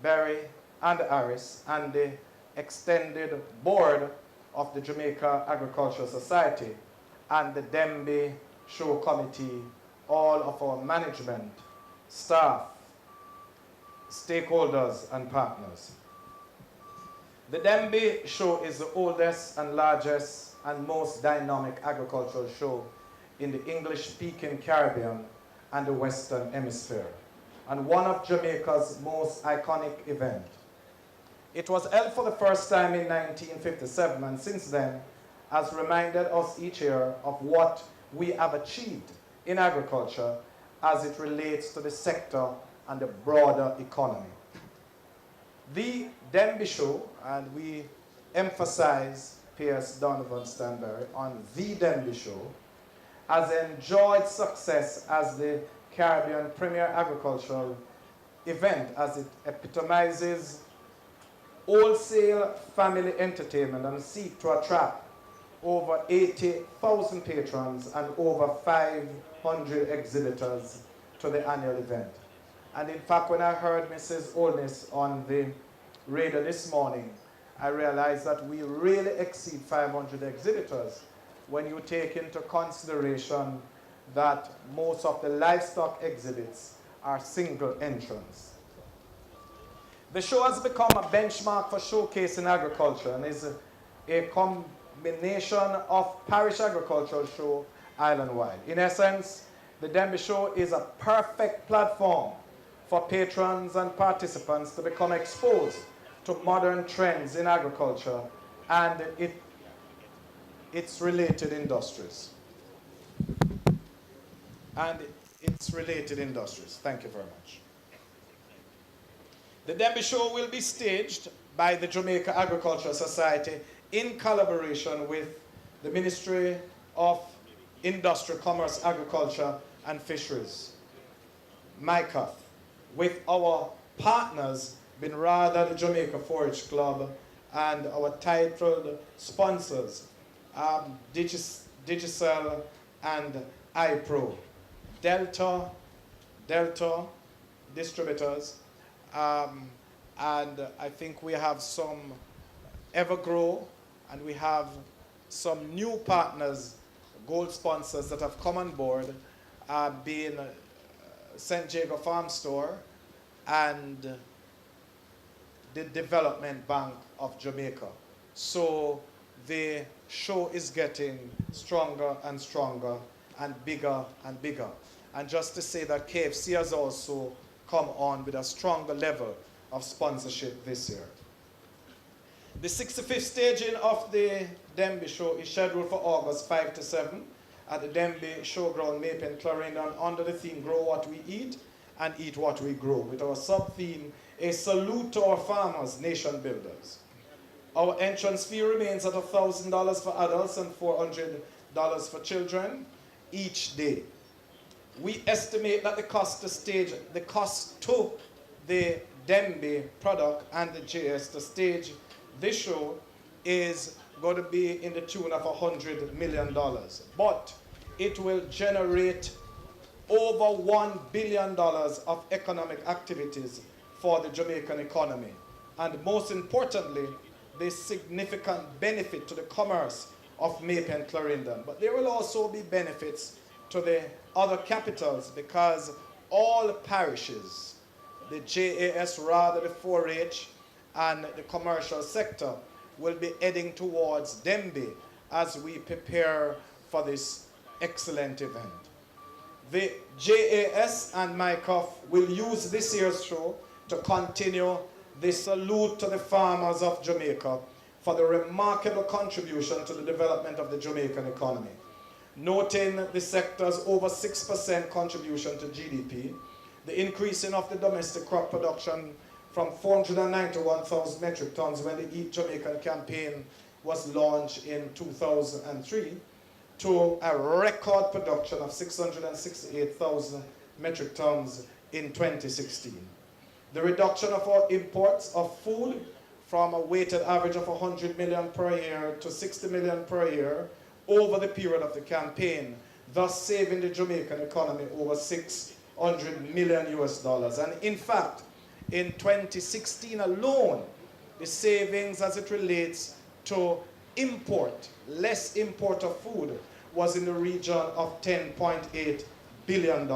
Berry, and Harris, and the extended board of the Jamaica Agricultural Society, and the Denbigh Show Committee, all of our management, staff, stakeholders, and partners. The Denbigh Show is the oldest and largest and most dynamic agricultural show in the English-speaking Caribbean and the Western Hemisphere, and one of Jamaica's most iconic events. It was held for the first time in 1957, and since then has reminded us each year of what we have achieved in agriculture as it relates to the sector and the broader economy. The Denbigh Show, and we emphasize Pierce Donovan Stanberry on the Denbigh Show, has enjoyed success as the Caribbean premier agricultural event, as it epitomizes wholesale family entertainment and seek to attract over 80,000 patrons and over 500 exhibitors to the annual event. And in fact, when I heard Mrs. Olness on the radio this morning, I realized that we really exceed 500 exhibitors when you take into consideration that most of the livestock exhibits are single entrance. The show has become a benchmark for showcasing agriculture and is a combination of parish agricultural show island-wide. In essence, the Denbigh Show is a perfect platform for patrons and participants to become exposed to modern trends in agriculture and its related industries. Thank you very much. The Denbigh Show will be staged by the Jamaica Agricultural Society in collaboration with the Ministry of Industry, Commerce, Agriculture and Fisheries, MICAF, with our partners being rather the Jamaica Forage Club and our titled sponsors, Digicel and iPro, Delta distributors, and I think we have some Evergrow, and we have some new partners, gold sponsors that have come on board, being St. Jago Farm Store and the Development Bank of Jamaica. So the show is getting stronger and stronger and bigger and bigger. And just to say that KFC has also come on with a stronger level of sponsorship this year. The 65th staging of the Denbigh Show is scheduled for August 5 to 7 at the Denbigh Showground, Maypen, Clarendon, under the theme Grow What We Eat and Eat What We Grow, with our sub-theme, A Salute to Our Farmers, Nation Builders. Our entrance fee remains at $1,000 for adults and $400 for children each day. We estimate that the cost to the Denbigh product and the JS to stage this show is going to be in the tune of $100 million. But it will generate over $1 billion of economic activities for the Jamaican economy. And most importantly, the significant benefit to the commerce of Maypen Clarendon. But there will also be benefits to the other capitals, because all parishes, the JAS, rather the 4-H, and the commercial sector will be heading towards Denbigh as we prepare for this excellent event. The JAS and MICAF will use this year's show to continue the salute to the farmers of Jamaica for the remarkable contribution to the development of the Jamaican economy, noting the sector's over 6% contribution to GDP, the increasing of the domestic crop production from 491,000 metric tons when the Eat Jamaican campaign was launched in 2003 to a record production of 668,000 metric tons in 2016. The reduction of our imports of food from a weighted average of 100 million per year to 60 million per year over the period of the campaign, thus saving the Jamaican economy over $600 million US. And in fact, In 2016 alone, the savings as it relates to import, less import of food, was in the region of $10.8 billion.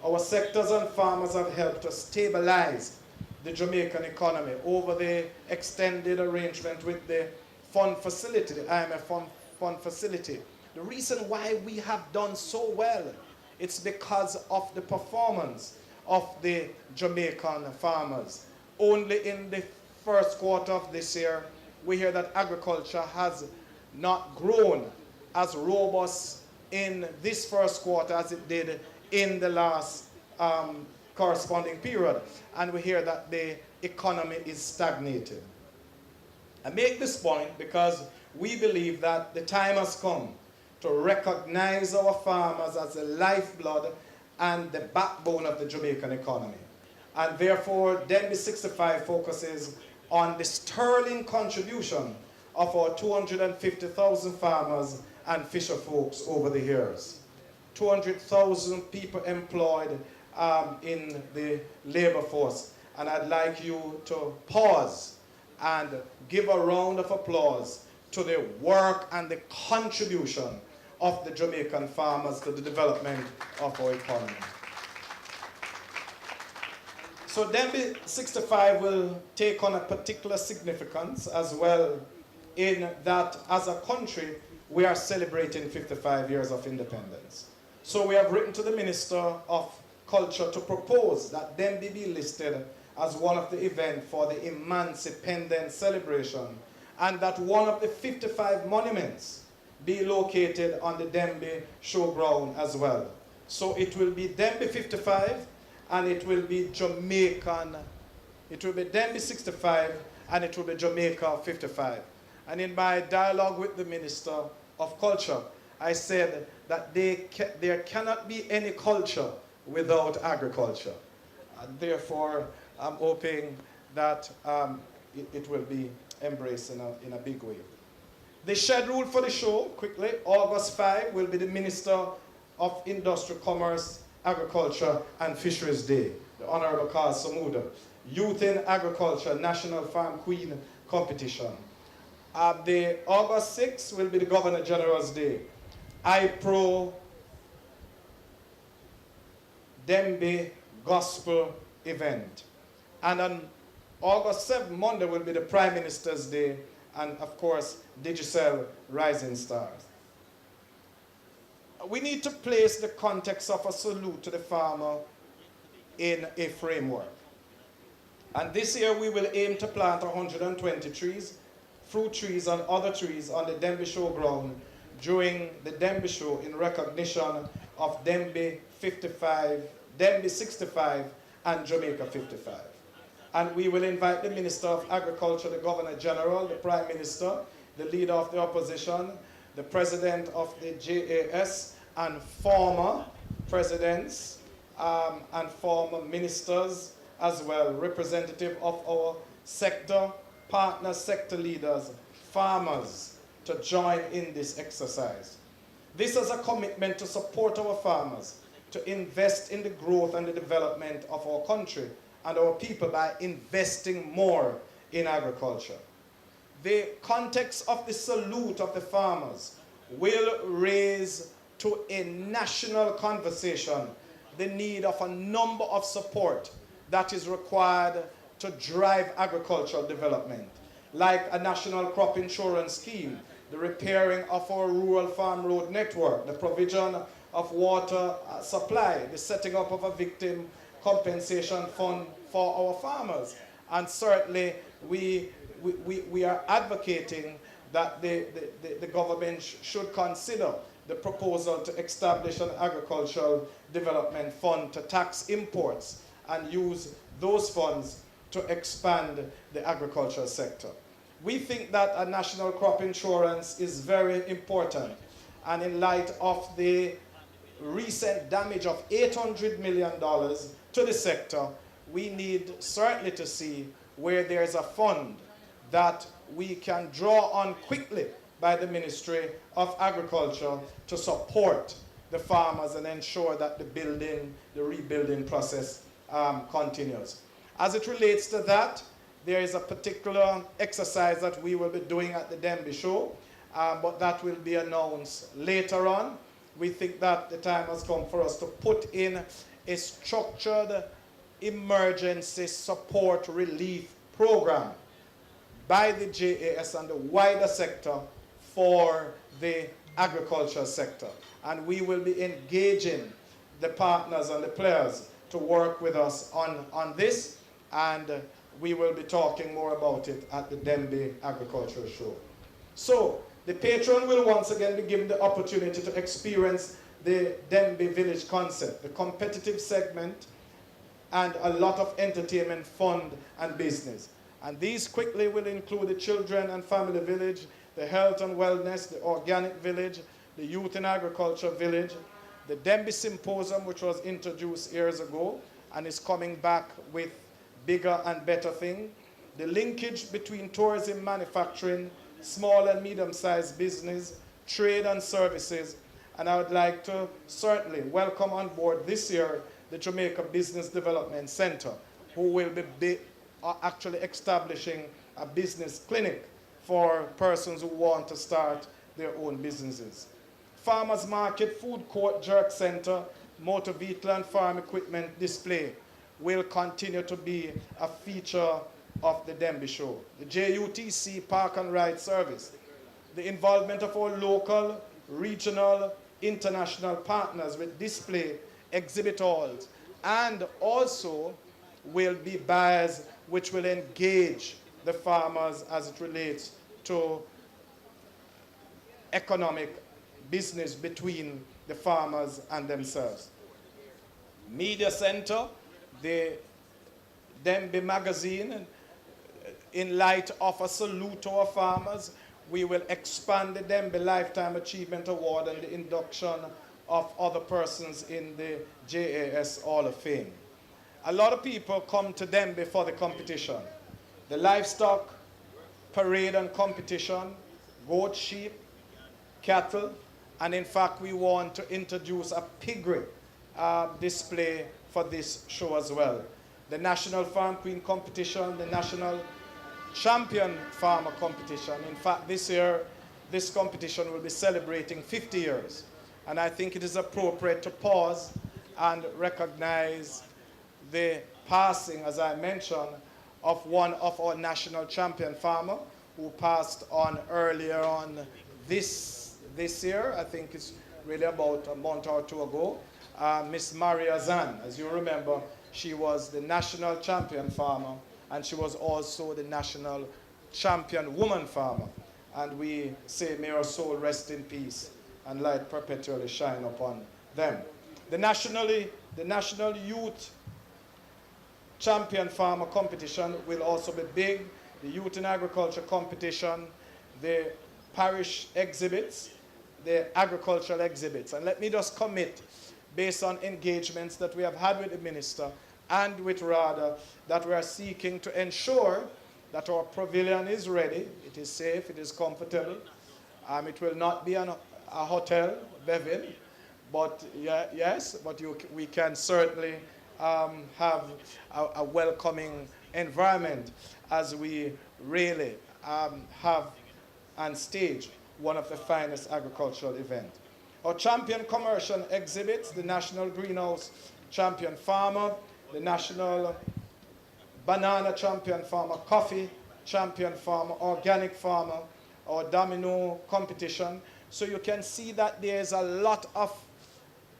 Our sectors and farmers have helped to stabilize the Jamaican economy over the extended arrangement with the fund facility, the IMF fund facility. The reason why we have done so well, it's because of the performance of the Jamaican farmers. Only in the first quarter of this year, we hear that agriculture has not grown as robust in this first quarter as it did in the last corresponding period. And we hear that the economy is stagnating. I make this point because we believe that the time has come to recognize our farmers as the lifeblood and the backbone of the Jamaican economy. And therefore, Denbigh 65 focuses on the sterling contribution of our 250,000 farmers and fisher folks over the years. 200,000 people employed in the labor force. And I'd like you to pause and give a round of applause to the work and the contribution of the Jamaican farmers to the development of our economy. So Denbigh 65 will take on a particular significance as well, in that as a country we are celebrating 55 years of independence. So we have written to the Minister of Culture to propose that Denbigh be listed as one of the events for the Emancipendence celebration, and that one of the 55 monuments be located on the Denbigh showground as well. So it will be Denbigh 55, and it will be Jamaican, it will be Denbigh 65, and it will be Jamaica 55. And in my dialogue with the Minister of Culture, I said that there cannot be any culture without agriculture. And therefore, I'm hoping that it will be embraced in a big way. The schedule for the show, quickly, August 5 will be the Minister of Industrial Commerce, Agriculture and Fisheries Day, the Honorable Carl Samuda. Youth in Agriculture, National Farm Queen Competition. The August 6 will be the Governor General's Day. IPRO Denbigh Gospel event. And on August 7th, Monday, will be the Prime Minister's Day, and of course, Digicel Rising Stars. We need to place the context of a salute to the farmer in a framework. And this year we will aim to plant 120 trees, fruit trees and other trees on the Denbigh Showground during the Denbigh Show in recognition of Denbigh 55, Denbigh 65 and Jamaica 55. And we will invite the Minister of Agriculture, the Governor General, the Prime Minister, the Leader of the Opposition, the President of the JAS, and former presidents and former ministers as well, representative of our sector, partner sector leaders, farmers, to join in this exercise. This is a commitment to support our farmers, to invest in the growth and the development of our country and our people by investing more in agriculture. The context of the salute of the farmers will raise to a national conversation the need of a number of support that is required to drive agricultural development, like a national crop insurance scheme, the repairing of our rural farm road network, the provision of water supply, the setting up of a victim compensation fund for our farmers. And certainly we are advocating that the government should consider the proposal to establish an agricultural development fund to tax imports and use those funds to expand the agricultural sector. We think that a national crop insurance is very important, and in light of the recent damage of $800 million to the sector, we need certainly to see where there's a fund that we can draw on quickly by the Ministry of Agriculture to support the farmers and ensure that the rebuilding process continues. As it relates to that, there is a particular exercise that we will be doing at the Denbigh show, but that will be announced later on. We think that the time has come for us to put in a structured emergency support relief program by the JAS and the wider sector for the agriculture sector. And we will be engaging the partners and the players to work with us on this, and we will be talking more about it at the Denbigh Agricultural Show. So, the patron will once again be given the opportunity to experience the Denbigh Village concept, the competitive segment, and a lot of entertainment, fun, and business. And these quickly will include the Children and Family Village, the Health and Wellness, the Organic Village, the Youth in Agriculture Village, the Denbigh Symposium, which was introduced years ago and is coming back with bigger and better things, the linkage between tourism, manufacturing, small and medium-sized business, trade and services, and I would like to certainly welcome on board this year the Jamaica Business Development Center, who will be actually establishing a business clinic for persons who want to start their own businesses. Farmers Market, Food Court, Jerk Center, Motor Vehicle and Farm Equipment Display will continue to be a feature of the Denbigh show. The JUTC Park and Ride Service, the involvement of our local, regional, international partners with display, exhibit halls, and also will be buyers which will engage the farmers as it relates to economic business between the farmers and themselves. Media Center, the Denbigh magazine, in light of a salute to our farmers, we will expand the Denbigh Lifetime Achievement Award and the induction of other persons in the JAS Hall of Fame. A lot of people come to Denbigh for the competition. The livestock parade and competition, goat, sheep, cattle, and in fact we want to introduce a piggery display for this show as well. The National Farm Queen competition, the National Champion Farmer competition. In fact, this year, this competition will be celebrating 50 years. And I think it is appropriate to pause and recognize the passing, as I mentioned, of one of our national champion farmer who passed on earlier on this year. I think it's really about a month or two ago. Miss Maria Zan, as you remember, she was the national champion farmer, and she was also the national champion woman farmer. And we say, may her soul rest in peace and light perpetually shine upon them. The National Youth Champion Farmer competition will also be big. The Youth in Agriculture competition, the parish exhibits, the agricultural exhibits. And let me just commit, based on engagements that we have had with the minister and with RADA, that we are seeking to ensure that our pavilion is ready, it is safe, it is comfortable. It will not be a hotel, Bevin, but yes, but we can certainly have a welcoming environment as we really have and stage one of the finest agricultural events. Our champion commercial exhibits, the National Greenhouse Champion Farmer, the National Banana Champion Farmer, Coffee Champion Farmer, Organic Farmer, our Domino competition. So you can see that there's a lot of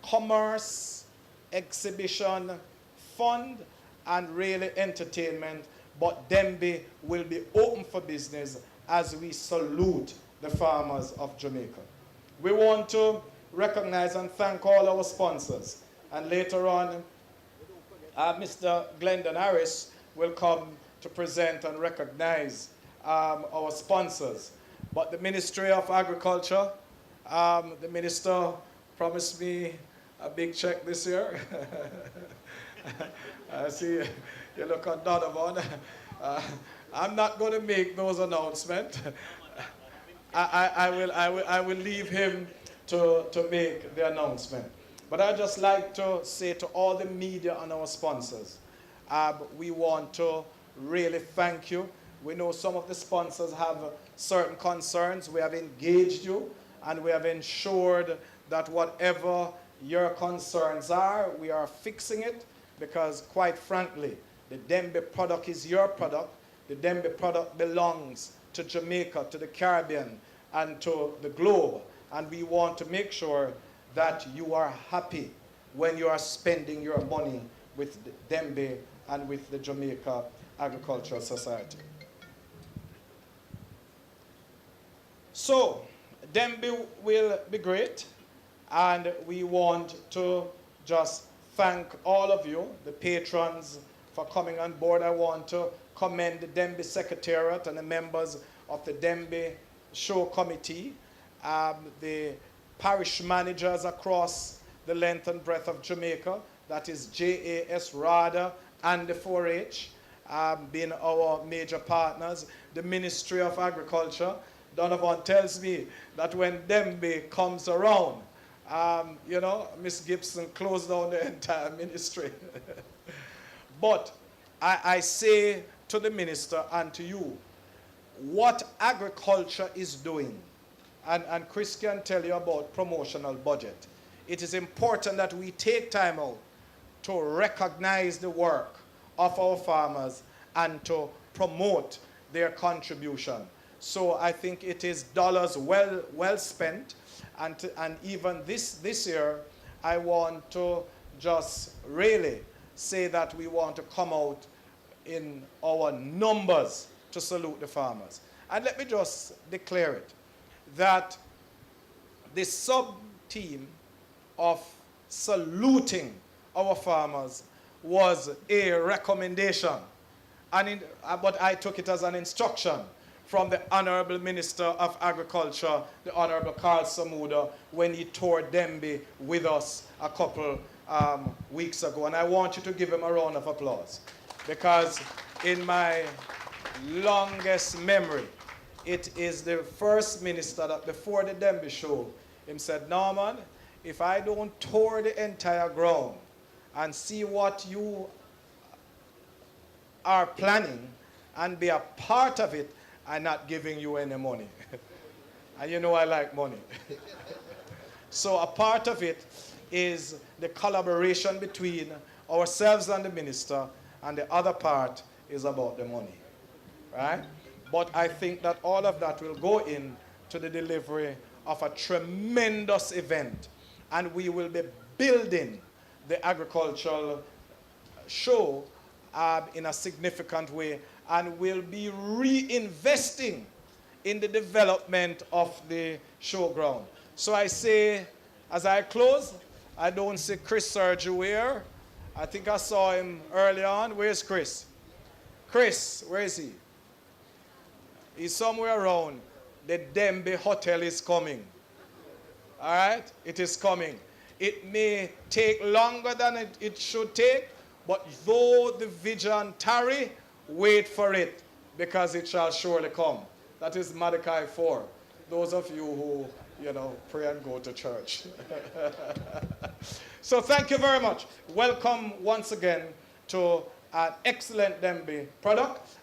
commerce, exhibition, fun, and really entertainment, but Denbigh will be open for business as we salute the farmers of Jamaica. We want to recognize and thank all our sponsors, and later on Mr. Glendon Harris will come to present and recognize our sponsors. But the Ministry of Agriculture, the minister promised me a big check this year. I see you look at Donovan. I'm not going to make those announcements. I will leave him to make the announcement. But I'd just like to say to all the media and our sponsors, We want to really thank you. We know some of the sponsors have certain concerns. We have engaged you and we have ensured that whatever your concerns are, we are fixing it, because quite frankly, the Denbigh product is your product. The Denbigh product belongs to Jamaica, to the Caribbean, and to the globe. And we want to make sure that you are happy when you are spending your money with Denbigh and with the Jamaica Agricultural Society. So, Denbigh will be great, and we want to just thank all of you, the patrons, for coming on board. I want to commend the Denbigh Secretariat and the members of the Denbigh Show Committee, the parish managers across the length and breadth of Jamaica, that is JAS, RADA, and the 4-H, being our major partners. The Ministry of Agriculture. Donovan tells me that when Denbigh comes around, you know, Miss Gibson closed down the entire ministry. But I say to the minister and to you, what agriculture is doing, and Chris can tell you about promotional budget. It is important that we take time out to recognize the work of our farmers and to promote their contribution. So I think it is dollars well spent. And even this year, I want to just really say that we want to come out in our numbers to salute the farmers. And let me just declare it, that the sub-team of saluting our farmers was a recommendation, but I took it as an instruction from the Honorable Minister of Agriculture, the Honorable Carl Samuda, when he toured Denbigh with us a couple weeks ago. And I want you to give him a round of applause, because in my longest memory, it is the first minister that before the Denbigh show, him said, Norman, if I don't tour the entire ground and see what you are planning and be a part of it, I'm not giving you any money. And you know I like money. So a part of it is the collaboration between ourselves and the minister, and the other part is about the money, right? But I think that all of that will go in to the delivery of a tremendous event, and we will be building the agricultural show in a significant way, and will be reinvesting in the development of the showground. So I say, as I close, I don't see Chris Sergio here. I think I saw him early on. Where's Chris? Chris, where is he? He's somewhere around. The Denbigh Hotel is coming. All right? It is coming. It may take longer than it should take, but though the vision tarry, wait for it, because it shall surely come. That is Malachi 4. Those of you who, you know, pray and go to church. So thank you very much. Welcome once again to an excellent Denbigh product.